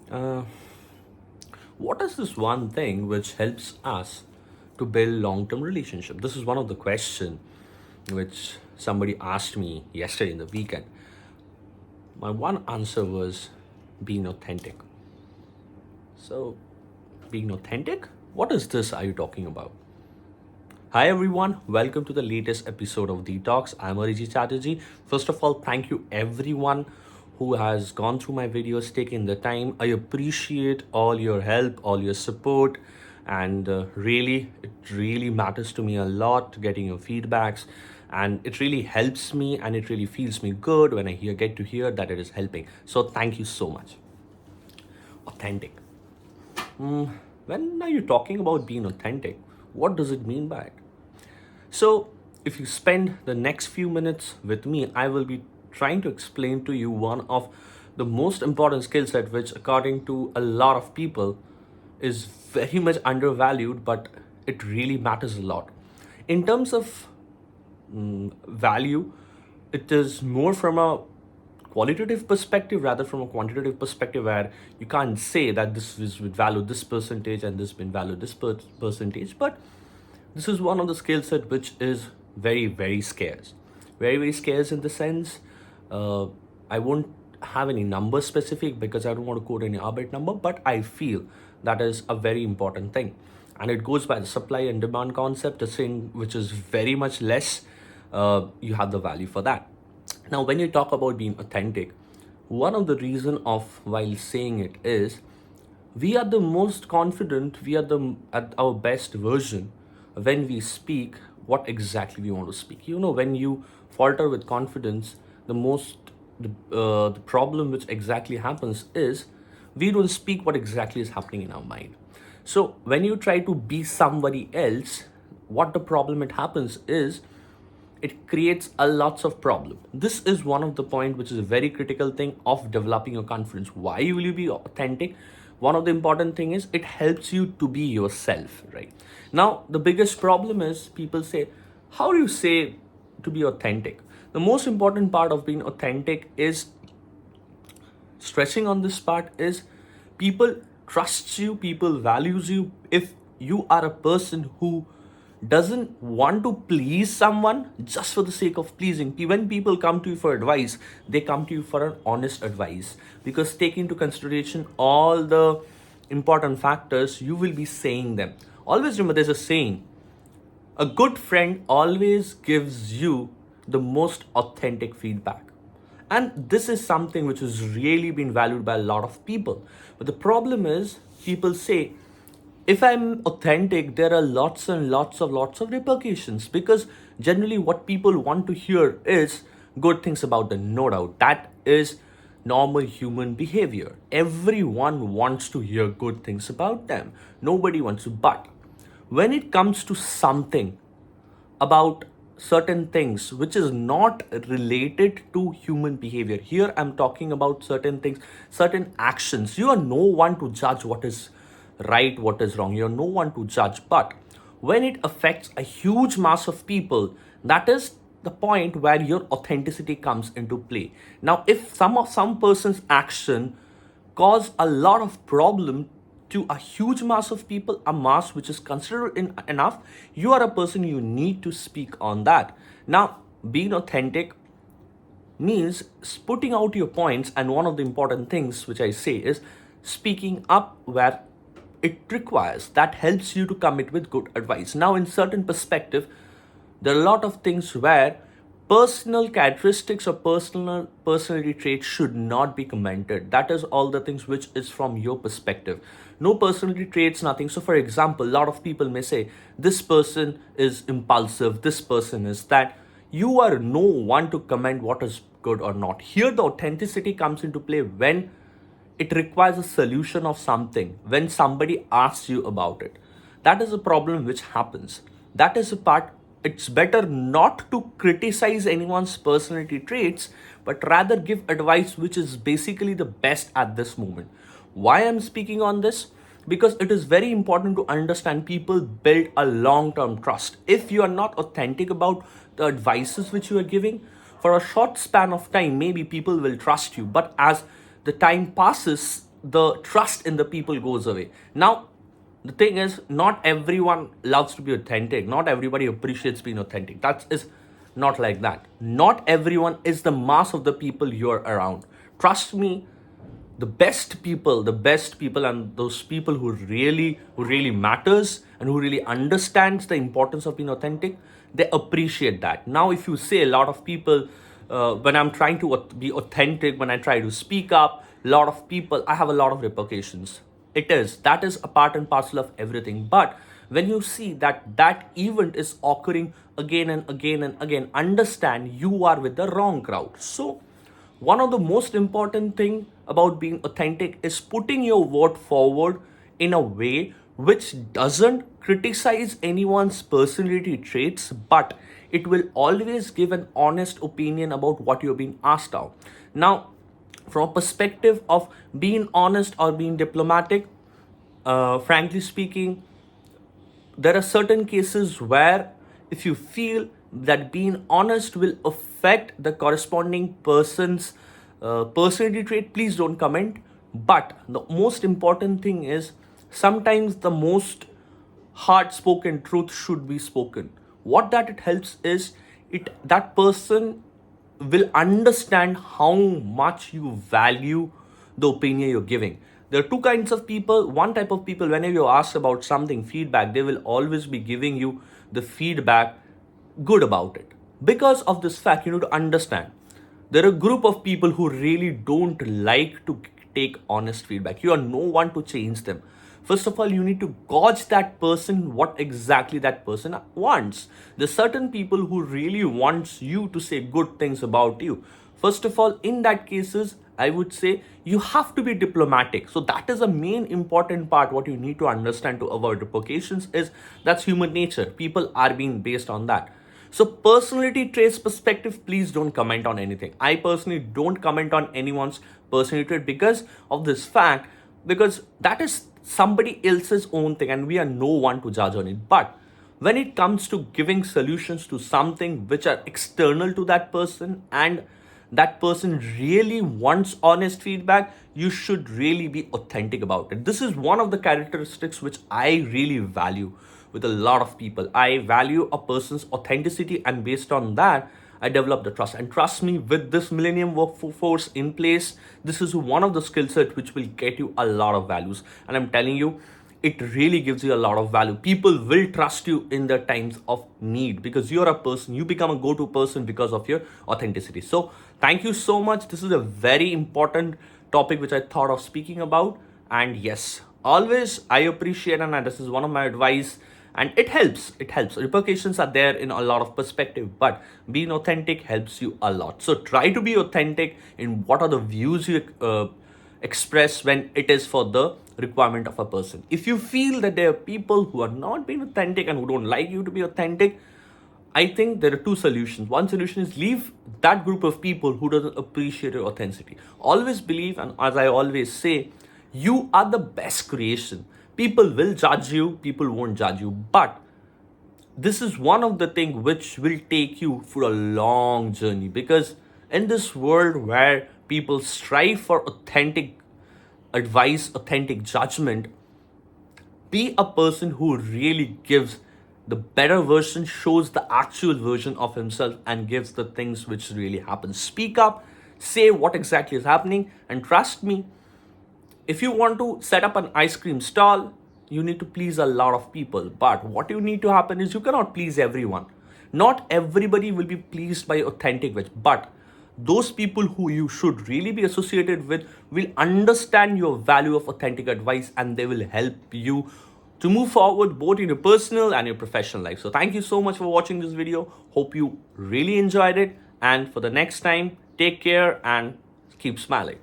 Uh, what is this one thing which helps us to build long-term relationship? This is one of the question which somebody asked me yesterday in the weekend. My one answer was being authentic. So, being authentic? What is this are you talking about? Hi everyone, welcome to the latest episode of Detox. I'm Ariji Chatterjee. First of all, thank you everyone who has gone through my videos, taken the time. I appreciate all your help, all your support, and it really matters to me a lot getting your feedbacks, and it really helps me and it really feels me good when I get to hear that it is helping. So thank you so much. Authentic. When are you talking about being authentic? What does it mean by it? So, if you spend the next few minutes with me, I will be trying to explain to you one of the most important skill set, which, according to a lot of people, is very much undervalued, but it really matters a lot. In terms of value, it is more from a qualitative perspective rather from a quantitative perspective, where you can't say that this is with value this percentage and this been value this percentage, but this is one of the skill set which is very scarce, very scarce in the sense, uh, I won't have any number specific because I don't want to quote any arbit number, but I feel that is a very important thing, and it goes by the supply and demand concept. The thing which is very much less, you have the value for that. Now, when you talk about being authentic, one of the reason of while saying it is we are the most confident, we are the at our best version when we speak what exactly we want to speak. You know, when you falter with confidence, the problem which exactly happens is we don't speak what exactly is happening in our mind. So when you try to be somebody else, what the problem it happens is it creates a lots of problem. This is one of the point which is a very critical thing of developing your confidence. Why will you be authentic? One of the important thing is it helps you to be yourself, right? Now the biggest problem is people say, how do you say to be authentic? The most important part of being authentic is stressing on this part is people trust you, people values you if you are a person who doesn't want to please someone just for the sake of pleasing. When people come to you for advice, they come to you for an honest advice, because take into consideration all the important factors you will be saying them. Always remember, there's a saying, a good friend always gives you the most authentic feedback. And this is something which has really been valued by a lot of people. But the problem is, people say, if I'm authentic, there are lots and lots of repercussions, because generally what people want to hear is good things about them. No doubt. That is normal human behavior. Everyone wants to hear good things about them. Nobody wants to. But when it comes to something about certain things which is not related to human behavior, here I'm talking about certain things, certain actions, you are no one to judge what is right, what is wrong, you're no one to judge. But when it affects a huge mass of people, that is the point where your authenticity comes into play. Now if some person's action cause a lot of problem to a huge mass of people, a mass which is considered enough, you are a person, you need to speak on that. Now, being authentic means putting out your points, and one of the important things which I say is speaking up where it requires. That helps you to commit with good advice. Now, in certain perspective, there are a lot of things where personal characteristics or personality traits should not be commented. That is all the things which is from your perspective. No personality traits, nothing. So for example, a lot of people may say this person is impulsive, this person is that. You are no one to comment what is good or not. Here the authenticity comes into play when it requires a solution of something, when somebody asks you about it. That is a problem which happens. That is a part. It's better not to criticize anyone's personality traits, but rather give advice which is basically the best at this moment. Why I'm speaking on this? Because it is very important to understand people build a long-term trust. If you are not authentic about the advices which you are giving, for a short span of time, maybe people will trust you. But as the time passes, the trust in the people goes away. Now, the thing is, not everyone loves to be authentic. Not everybody appreciates being authentic. That is not like that. Not everyone is the mass of the people you're around. Trust me, the best people and those people who really matters and who really understands the importance of being authentic, they appreciate that. Now if you say, a lot of people, when I'm trying to be authentic, when I try to speak up, a lot of people, I have a lot of repercussions. That is a part and parcel of everything. But when you see that that event is occurring again and again and again, understand you are with the wrong crowd. So one of the most important thing about being authentic is putting your word forward in a way which doesn't criticize anyone's personality traits, but it will always give an honest opinion about what you're being asked out. Now, from a perspective of being honest or being diplomatic, frankly speaking, there are certain cases where if you feel that being honest will affect the corresponding person's personality trait, please don't comment. But the most important thing is, sometimes the most hard spoken truth should be spoken. What that it helps is, it that person will understand how much you value the opinion you're giving. There are two kinds of people. One type of people, whenever you ask about something, feedback, they will always be giving you the feedback good about it. Because of this fact, you need to understand, there are a group of people who really don't like to take honest feedback. You are no one to change them. First of all, you need to gauge that person, what exactly that person wants. There's certain people who really wants you to say good things about you. First of all, in that cases, I would say you have to be diplomatic. So that is a main important part. What you need to understand to avoid repercussions is, that's human nature. People are being based on that. So personality traits perspective, please don't comment on anything. I personally don't comment on anyone's personality trait because of this fact, because that is somebody else's own thing and we are no one to judge on it. But when it comes to giving solutions to something which are external to that person, and that person really wants honest feedback, you should really be authentic about it. This is one of the characteristics which I really value with a lot of people. I value a person's authenticity, and based on that, I develop the trust. And trust me, with this millennium workforce in place, this is one of the skill set which will get you a lot of values. And I'm telling you, it really gives you a lot of value. People will trust you in the times of need because you're a person, you become a go-to person because of your authenticity. So thank you so much. This is a very important topic which I thought of speaking about. And yes, always I appreciate, and this is one of my advice, and it helps. Repercussions are there in a lot of perspective, but being authentic helps you a lot. So try to be authentic in what are the views you express when it is for the requirement of a person. If you feel that there are people who are not being authentic and who don't like you to be authentic, I think there are two solutions. One solution is, leave that group of people who doesn't appreciate your authenticity. Always believe, and as I always say, you are the best creation. People will judge you, people won't judge you, but this is one of the things which will take you for a long journey, because in this world where people strive for authentic advice, authentic judgment, be a person who really gives the better version, shows the actual version of himself, and gives the things which really happen. Speak up, say what exactly is happening, and trust me, if you want to set up an ice cream stall, you need to please a lot of people. But what you need to happen is, you cannot please everyone. Not everybody will be pleased by authentic veg, but those people who you should really be associated with will understand your value of authentic advice, and they will help you to move forward both in your personal and your professional life. So thank you so much for watching this video. Hope you really enjoyed it. And for the next time, take care and keep smiling.